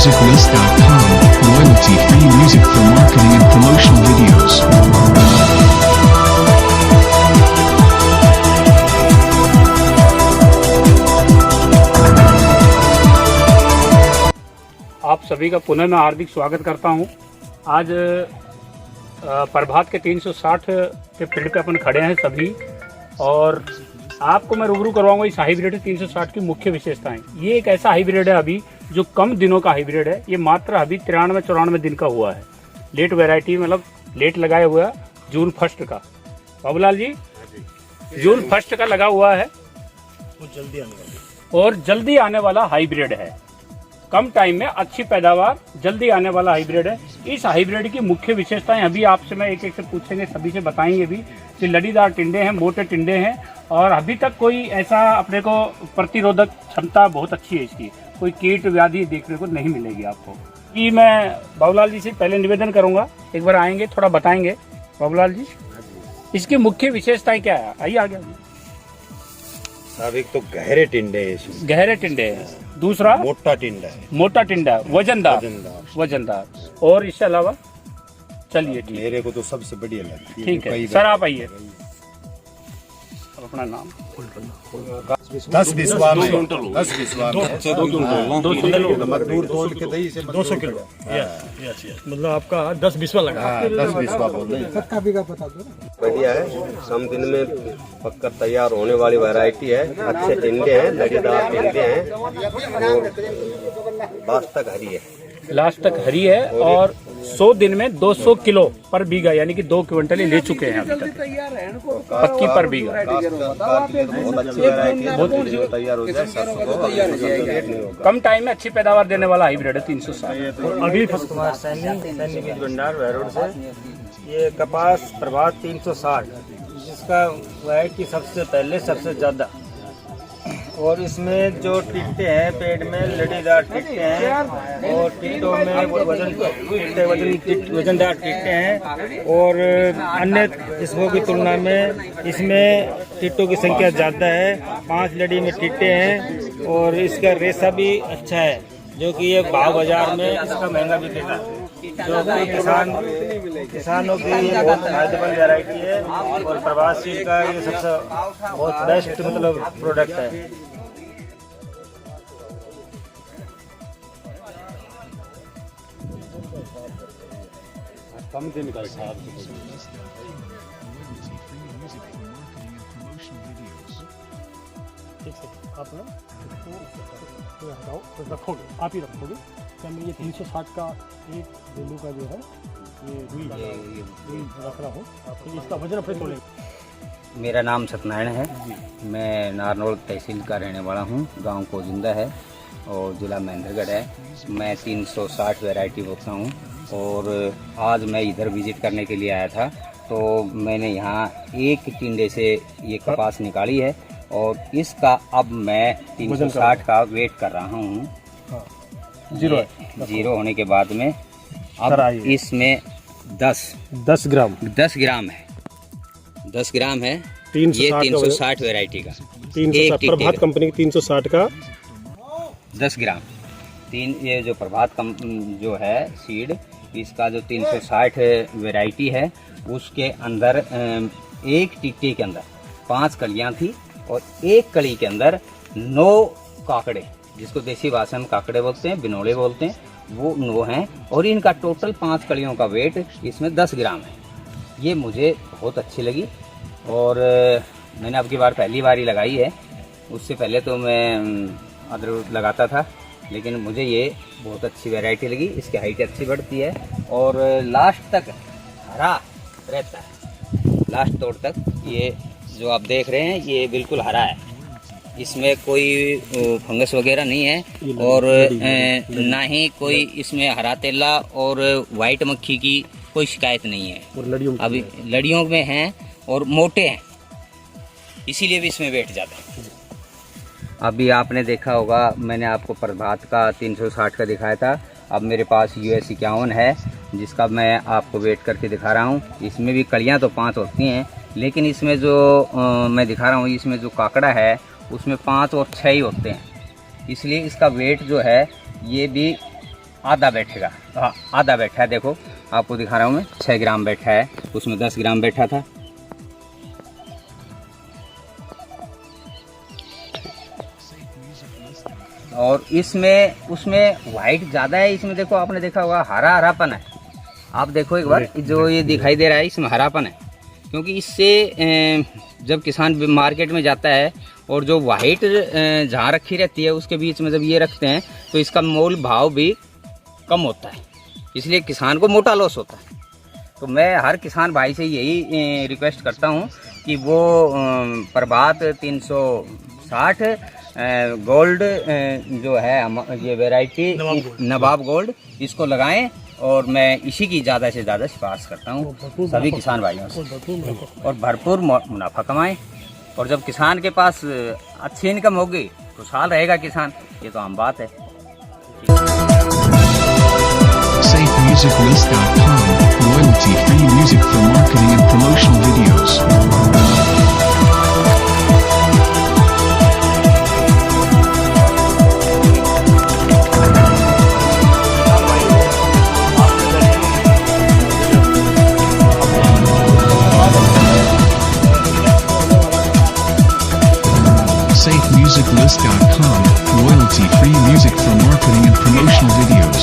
musiclist.com, royalty-free music for marketing and promotional videos. आप सभी का पुनः मैं हार्दिक स्वागत करता हूं। आज प्रभात के 360 के फील्ड पे अपन खड़े हैं सभी, और आपको मैं रूबरू करवाऊंगा इस हाइब्रिड 360 की मुख्य विशेषताएं। ये एक ऐसा हाइब्रिड है अभी जो कम दिनों का हाइब्रिड है। ये मात्र अभी 93-94 दिन का हुआ है। लेट वैरायटी, मतलब लेट लगाया हुआ है, जून 1 का। बाबूलाल जी, जून 1 का लगा हुआ है और जल्दी आने वाला हाइब्रिड है। कम टाइम में अच्छी पैदावार, जल्दी आने वाला हाइब्रिड है। इस हाइब्रिड की मुख्य विशेषताएं अभी आपसे मैं एक एक से पूछेंगे, सभी से बताएंगे भी कि लड़ीदार टिंडे हैं, मोटे टिंडे हैं, और अभी तक कोई ऐसा अपने को प्रतिरोधक क्षमता बहुत अच्छी है इसकी, कोई कीट व्याधि देखने को नहीं मिलेगी आपको। कि मैं बाबूलाल जी से पहले निवेदन करूंगा, एक बार आएंगे थोड़ा बताएंगे। बाबूलाल जी, इसकी मुख्य विशेषताएं क्या है? आइए आगे। साहब, एक तो गहरे टिंडे हैं इसमें। गहरे टिंडे हैं। दूसरा मोटा टिंडा है। मोटा टिंडा, वजनदार। और इसके अलावा चलिए ठीक, मेरे को तो सबसे बढ़िया लगती है। ठीक है सर, आप आइए। अपना नाम 10 बिस्वा में 200 किलो। मतलब आपका 10 बिस्वा लगा। 10 बिस्वा बोल रहे हैं। बढ़िया है, कम दिन में पक्का तैयार होने वाली वैरायटी है। अच्छे टिंडे हैं, लड़ीदार टिंडे हैं, और लास्ट तक हरी है, और 100 दिन में 200 किलो पर बीघा, यानी कि 2 क्विंटल ले चुके हैं अभी तक पक्की पर बीघा। कम टाइम में अच्छी पैदावार देने वाला हाइब्रिड है 360। अगली फसल भंडार वैरोड से ये कपास प्रभात 360, जिसका वैरायटी सबसे पहले सबसे ज्यादा, और इसमें जो टिट्टे हैं पेड़ में लड़ीदार टिट्टे हैं, और टिट्टों में वजनदार टिट्टे हैं, और अन्य किस्मों की तुलना में इसमें टिट्टों की संख्या ज़्यादा है। 5 लड़ी में टिट्टे हैं, और इसका रेशा भी अच्छा है, जो कि ये भाव बाजार में इसका महंगा बिकेगा, जो कि किसानों की ये बहुत फायदेमंद वैरायटी है, और प्रवासी का ये सबसे बहुत बेस्ट मतलब प्रोडक्ट है। कम दिन का हिसाब आप ना हटाओ तो रखोगे, आप ही रखोगे। क्या मैं ये 360 का एक बेलू का जो है ये रुई रख रहा हूँ, तो इसका वजन अपने तोलेंगे। मेरा नाम सत्यनारायण है। मैं नारनौल तहसील का रहने वाला हूँ। गांव कोजिंदा है और ज़िला महेंद्रगढ़ है। मैं 360 वैरायटी बोता हूँ, और आज मैं इधर विज़िट करने के लिए आया था, तो मैंने यहाँ एक टिंडे से ये कपास निकाली है, और इसका अब मैं 360 का वेट कर रहा हूँ। जीरो होने के बाद में अब इसमें 10 ग्राम है। 10 ग्राम है। ये 360 वैरायटी का, प्रभात कंपनी की 360 का 10 ग्राम। ये जो प्रभात जो है सीड, इसका जो 360 वैरायटी है, उसके अंदर एक टिक्के के अंदर 5 कलियां थी, और एक कली के अंदर 9 काकड़े, जिसको देसी भाषा में काकड़े बोलते हैं, बिनोले बोलते हैं, वो 9 हैं, और इनका टोटल 5 कलियों का वेट इसमें 10 ग्राम है। ये मुझे बहुत अच्छी लगी, और मैंने अब की बार पहली बार ही लगाई है। उससे पहले तो मैं अदरक लगाता था, लेकिन मुझे ये बहुत अच्छी वैरायटी लगी। इसकी हाइट अच्छी बढ़ती है, और लास्ट तक हरा रहता है। लास्ट तोड़ तक ये जो आप देख रहे हैं ये बिल्कुल हरा है, इसमें कोई फंगस वगैरह नहीं है, और ना ही कोई इसमें हरा तेला और वाइट मक्खी की कोई शिकायत नहीं है। और अभी लड़ियों में हैं और मोटे हैं, इसीलिए भी इसमें वेट ज़्यादा है। अभी आपने देखा होगा, मैंने आपको प्रभात का 360 का दिखाया था। अब मेरे पास US 51 है, जिसका मैं आपको वेट करके दिखा रहा हूँ। इसमें भी कलियाँ तो 5 होती हैं, लेकिन इसमें जो मैं दिखा रहा हूँ, इसमें जो काकड़ा है उसमें 5 और 6 ही होते हैं, इसलिए इसका वेट जो है ये भी आधा बैठेगा। हाँ, आधा बैठा है, देखो आपको दिखा रहा हूँ मैं, 6 ग्राम बैठा है, उसमें 10 ग्राम बैठा था। और इसमें उसमें वाइट ज़्यादा है, इसमें देखो आपने देखा होगा हरा हरापन है। आप देखो एक बार, जो ये दिखाई दे रहा है इसमें हरापन है, क्योंकि इससे जब किसान मार्केट में जाता है और जो वाइट जहाँ रखी रहती है उसके बीच में जब ये रखते हैं तो इसका मोल भाव भी कम होता है, इसलिए किसान को मोटा लॉस होता है। तो मैं हर किसान भाई से यही रिक्वेस्ट करता हूँ कि वो प्रभात 360 गोल्ड जो है ये वैरायटी नवाब गोल्ड, इसको लगाएं और मैं इसी की ज़्यादा से ज़्यादा सिफारिश करता हूँ सभी किसान भाइयों से, और भरपूर मुनाफा कमाएं। और जब किसान के पास अच्छी इनकम होगी तो साल रहेगा किसान, ये तो आम बात है। SafeMusicList.com, royalty-free music for marketing and promotional videos. SafeMusicList.com, royalty-free music for marketing and promotional videos.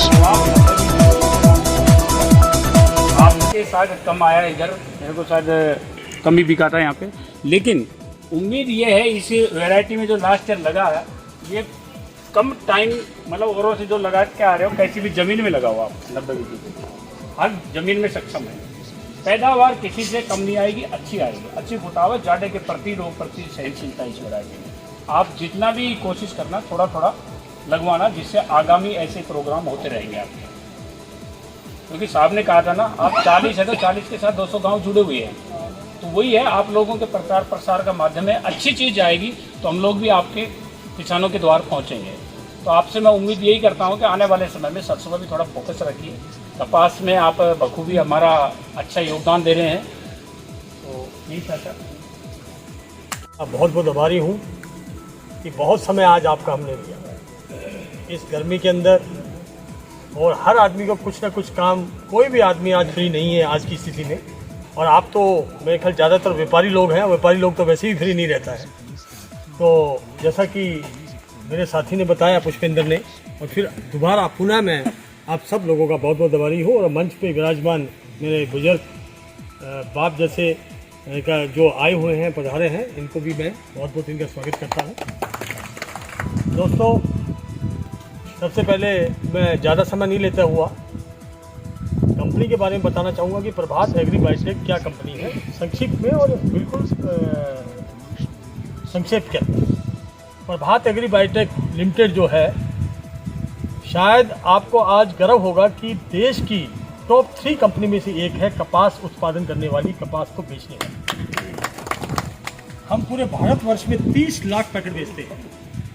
आपके शायद कम आया इधर, मेरे को शायद कम ही बिका था यहाँ पे, लेकिन उम्मीद ये है इस वैरायटी में जो लास्ट ईयर लगा है ये कम टाइम, मतलब औरों से जो लगा के आ रहे हो कैसी भी ज़मीन में लगा हुआ आप 90-20 हर ज़मीन में सक्षम है, पैदावार किसी से कम नहीं आएगी, अच्छी आएगी, अच्छी फुटावट, जाड़े के प्रति रोग प्रति सहनशीलता इस वैरायटी में। आप जितना भी कोशिश करना थोड़ा थोड़ा लगवाना, जिससे आगामी ऐसे प्रोग्राम होते रहेंगे आपके, क्योंकि साहब ने कहा था ना आप 40 है तो 40 के साथ 200 गांव जुड़े हुए हैं, तो वही है, आप लोगों के प्रचार प्रसार का माध्यम है, अच्छी चीज़ जाएगी तो हम लोग भी आपके किसानों के द्वार पहुंचेंगे। तो आपसे मैं उम्मीद यही करता हूं कि आने वाले समय में सरसों पर भी थोड़ा फोकस रखिए, कपास में आप बखूबी हमारा अच्छा योगदान दे रहे हैं, तो यही था सर। बहुत बहुत आभारी हूँ कि बहुत समय आज आपका हमने लिया इस गर्मी के अंदर, और हर आदमी को कुछ ना कुछ काम, कोई भी आदमी आज फ्री नहीं है आज की स्थिति में, और आप तो मेरे ख्याल ज़्यादातर व्यापारी लोग हैं, व्यापारी लोग तो वैसे ही फ्री नहीं रहता है। तो जैसा कि मेरे साथी ने बताया, पुष्पेंद्र ने, और फिर दोबारा पुनः मैं आप सब लोगों का बहुत बहुत आभारी हूँ, और मंच पे विराजमान मेरे बुजुर्ग बाप जैसे का जो आए हुए हैं, पधारे हैं, इनको भी मैं बहुत बहुत इनका स्वागत करता हूँ। दोस्तों, सबसे पहले मैं ज़्यादा समय नहीं लेता हुआ कंपनी के बारे में बताना चाहूँगा कि प्रभात एग्री बायोटेक क्या कंपनी है, संक्षिप्त में और बिल्कुल संक्षेप के अंदर। प्रभात एग्री बायोटेक लिमिटेड जो है, शायद आपको आज गर्व होगा कि देश की टॉप 3 कंपनी में से एक है कपास उत्पादन करने वाली, कपास को बेचने वाली। हम पूरे भारतवर्ष में 30 लाख पैकेट बेचते हैं।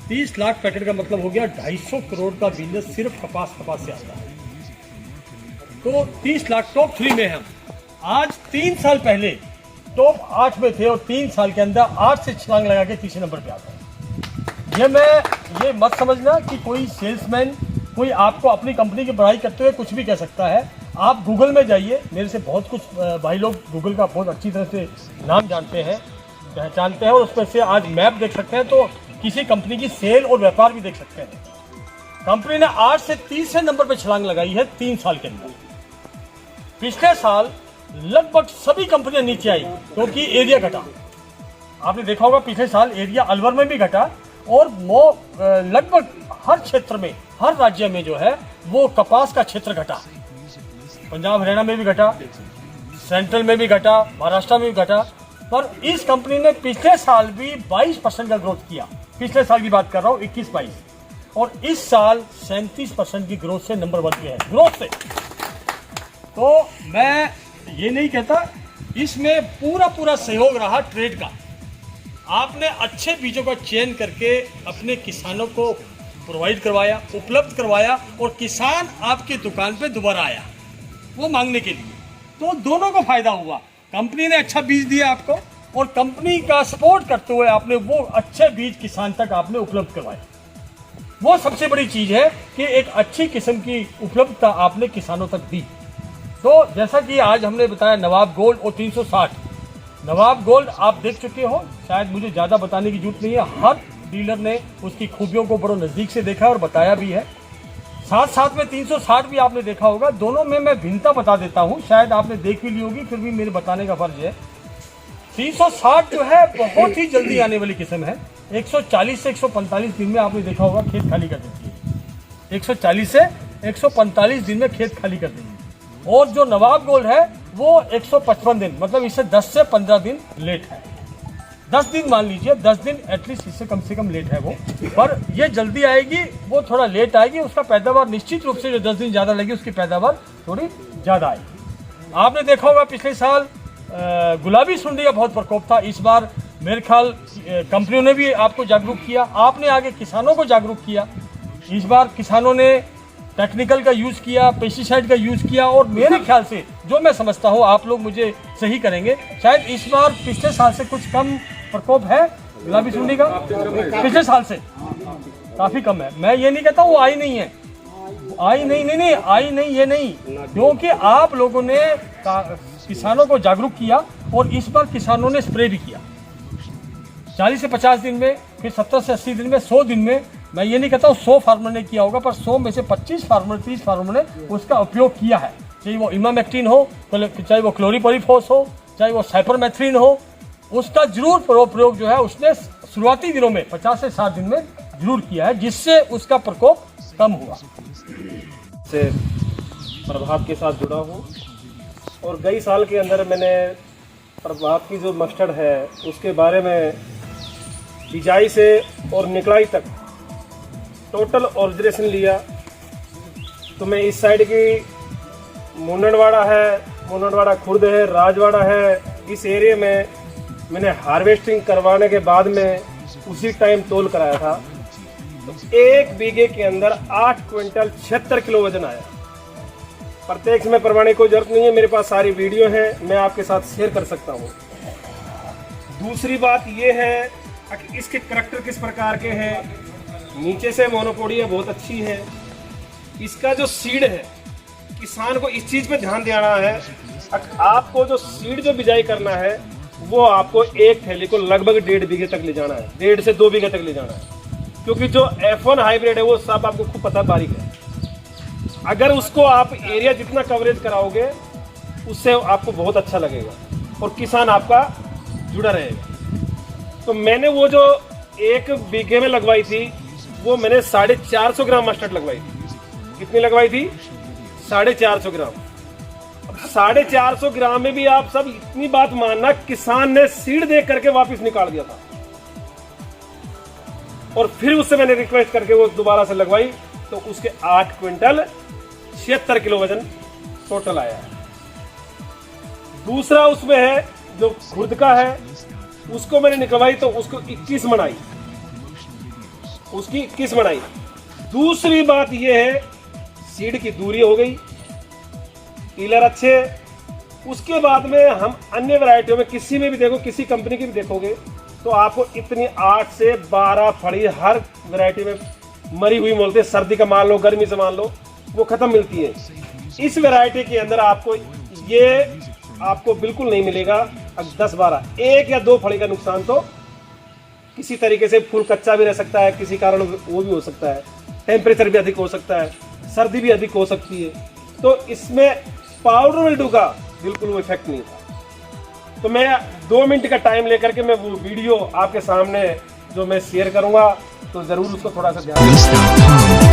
30 लाख पैकेट का मतलब हो गया 250 करोड़ का बिजनेस सिर्फ कपास से आता है। तो 30 लाख टॉप 3 में हम आज 3 साल पहले टॉप 8 में थे, और 3 साल के अंदर 8 से छलांग लगा के तीसरे नंबर पे आ गए। ये मत समझना कि कोई सेल्समैन, कोई आपको अपनी कंपनी की बड़ाई करते हुए कुछ भी कह सकता है। आप गूगल में जाइए, मेरे से बहुत कुछ भाई लोग गूगल का बहुत अच्छी तरह से नाम जानते हैं, पहचानते हैं, और उसमें से आज मैप देख सकते हैं, तो किसी कंपनी की सेल और व्यापार भी देख सकते हैं। कंपनी ने 8 से तीसरे नंबर पर छलांग लगाई है 3 साल के अंदर। पिछले साल लगभग सभी कंपनियां नीचे आई क्योंकि एरिया घटा। आपने देखा होगा पिछले साल एरिया अलवर में भी घटा, और लगभग हर क्षेत्र में, हर राज्य में जो है वो कपास का क्षेत्र घटा। पंजाब हरियाणा में भी घटा, सेंट्रल में भी घटा, महाराष्ट्र में भी घटा, पर इस कंपनी ने पिछले साल भी 22% का ग्रोथ किया। पिछले साल की बात कर रहा हूँ, 21-22, और इस साल 37% की ग्रोथ से नंबर 1 पे है, ग्रोथ से। तो मैं ये नहीं कहता, इसमें पूरा सहयोग रहा ट्रेड का। आपने अच्छे बीजों का चयन करके अपने किसानों को प्रोवाइड करवाया, उपलब्ध करवाया, और किसान आपकी दुकान पे दोबारा आया वो मांगने के लिए, तो दोनों को फायदा हुआ। कंपनी ने अच्छा बीज दिया आपको, और कंपनी का सपोर्ट करते हुए आपने वो अच्छे बीज किसान तक आपने उपलब्ध करवाए। वो सबसे बड़ी चीज है कि एक अच्छी किस्म की उपलब्धता आपने किसानों तक दी। तो जैसा कि आज हमने बताया नवाब गोल्ड और 360, नवाब गोल्ड आप देख चुके हो, शायद मुझे ज़्यादा बताने की जरूरत नहीं है, हर डीलर ने उसकी खूबियों को बड़ो नज़दीक से देखा और बताया भी है। साथ साथ में 360 भी आपने देखा होगा। दोनों में मैं भिन्नता बता देता हूँ, शायद आपने देख भी ली होगी, फिर भी मेरे बताने का फर्ज है। 360 जो है बहुत ही जल्दी आने वाली किस्म है। 140 से 145 दिन में आपने देखा होगा खेत खाली कर देती है। 140 से 145 दिन में खेत खाली कर देंगे। और जो नवाब गोल्ड है वो 155 दिन, मतलब इससे 10 से 15 दिन लेट है। 10 दिन मान लीजिए, 10 दिन एटलीस्ट इससे कम से कम लेट है वो, पर ये जल्दी आएगी, वो थोड़ा लेट आएगी। उसका पैदावार निश्चित रूप से जो 10 दिन ज़्यादा लगी उसकी पैदावार थोड़ी ज़्यादा आएगी। आपने देखा होगा पिछले साल गुलाबी सुंडी का बहुत प्रकोप था। इस बार मेरे ख्याल कंपनियों ने भी आपको जागरूक किया, आपने आगे किसानों को जागरूक किया। इस बार किसानों ने टेक्निकल का यूज़ किया, पेस्टिसाइड का यूज़ किया, और मेरे ख्याल से जो मैं समझता हूँ, आप लोग मुझे सही करेंगे, शायद इस बार पिछले साल से कुछ कम प्रकोप है गुलाबी सुंडी का, पिछले साल से काफ़ी कम है। मैं ये नहीं कहता वो आई नहीं है, आई नहीं ये नहीं, क्योंकि आप लोगों ने किसानों को जागरूक किया और इस बार किसानों ने स्प्रे भी किया 40 से 50 दिन में, फिर 70 से 80 दिन में, 100 दिन में। मैं ये नहीं कहता हूँ 100 फार्मर ने किया होगा, पर 100 में से 25 फार्मर 30 फार्मर ने उसका उपयोग किया है। चाहे वो इमामेक्टिन हो, चाहे वो क्लोरीपरिफॉस हो, चाहे वो साइपरमेथ्रिन हो, उसका जरूर प्रयोग जो है उसने शुरुआती दिनों में 50 से 60 दिन में जरूर किया है, जिससे उसका प्रकोप कम हुआ। से प्रभात के साथ जुड़ा हूँ और कई साल के अंदर मैंने प्रभात की जो मस्टर्ड है उसके बारे में बिजाई से और निकलाई तक टोटल ऑब्जर्वेशन लिया। तो मैं इस साइड की मुन्नड़वाड़ा है, मुन्नड़वाड़ा खुर्द है, राजवाड़ा है, इस एरिया में मैंने हार्वेस्टिंग करवाने के बाद में उसी टाइम तोल कराया था। तो 1 बीघे के अंदर 8 क्विंटल 76 किलो वजन आया। प्रत्यक्ष में प्रमाणित की कोई जरूरत नहीं है, मेरे पास सारी वीडियो है, मैं आपके साथ शेयर कर सकता हूँ। दूसरी बात ये है कि इसके करैक्टर किस प्रकार के हैं। नीचे से मोनोपोडिया बहुत अच्छी है। इसका जो सीड है, किसान को इस चीज़ पे ध्यान देना है, आपको जो सीड जो बिजाई करना है वो आपको एक थैली को लगभग 1.5 बीघे तक ले जाना है, 1.5 से 2 बीघे तक ले जाना है, क्योंकि जो F1 हाइब्रिड है वो सब आपको खूब पता बारीक है। अगर उसको आप एरिया जितना कवरेज कराओगे उससे आपको बहुत अच्छा लगेगा और किसान आपका जुड़ा रहेगा। तो मैंने वो जो 1 बीघे में लगवाई थी वो मैंने 450 ग्राम मस्टर्ड लगवाई थी। कितनी लगवाई थी? 450 ग्राम। अब 450 ग्राम में भी आप सब इतनी बात मानना, किसान ने सीड देख करके वापस निकाल दिया था और फिर उससे मैंने रिक्वेस्ट करके वो दोबारा से लगवाई, तो उसके 8 क्विंटल 76 किलो वजन टोटल आया है। दूसरा उसमें है जो खुर्द का है, उसको मैंने निकलवाई तो उसको 21 मन आई, उसकी 21 मन आई। दूसरी बात यह है सीड की दूरी हो गई, टीलर अच्छे। उसके बाद में हम अन्य वैरायटियों में किसी में भी देखो, किसी कंपनी की भी देखोगे तो आपको इतनी 8 से 12 फड़ी हर वैरायटी में मरी हुई मिलती है। सर्दी का मान लो, गर्मी से मान लो, वो खत्म मिलती है। इस वैरायटी के अंदर आपको ये आपको बिल्कुल नहीं मिलेगा। 10-12 1 या 2 फड़ी का नुकसान तो किसी तरीके से फूल कच्चा भी रह सकता है, किसी कारण वो भी हो सकता है, टेम्परेचर भी अधिक हो सकता है, सर्दी भी अधिक हो सकती है। तो इसमें पाउडर मिल्ड्यू का बिल्कुल वो इफेक्ट नहीं था। तो मैं 2 मिनट का टाइम लेकर के मैं वो वीडियो आपके सामने जो मैं शेयर करूंगा, तो जरूर उसको थोड़ा सा ध्यान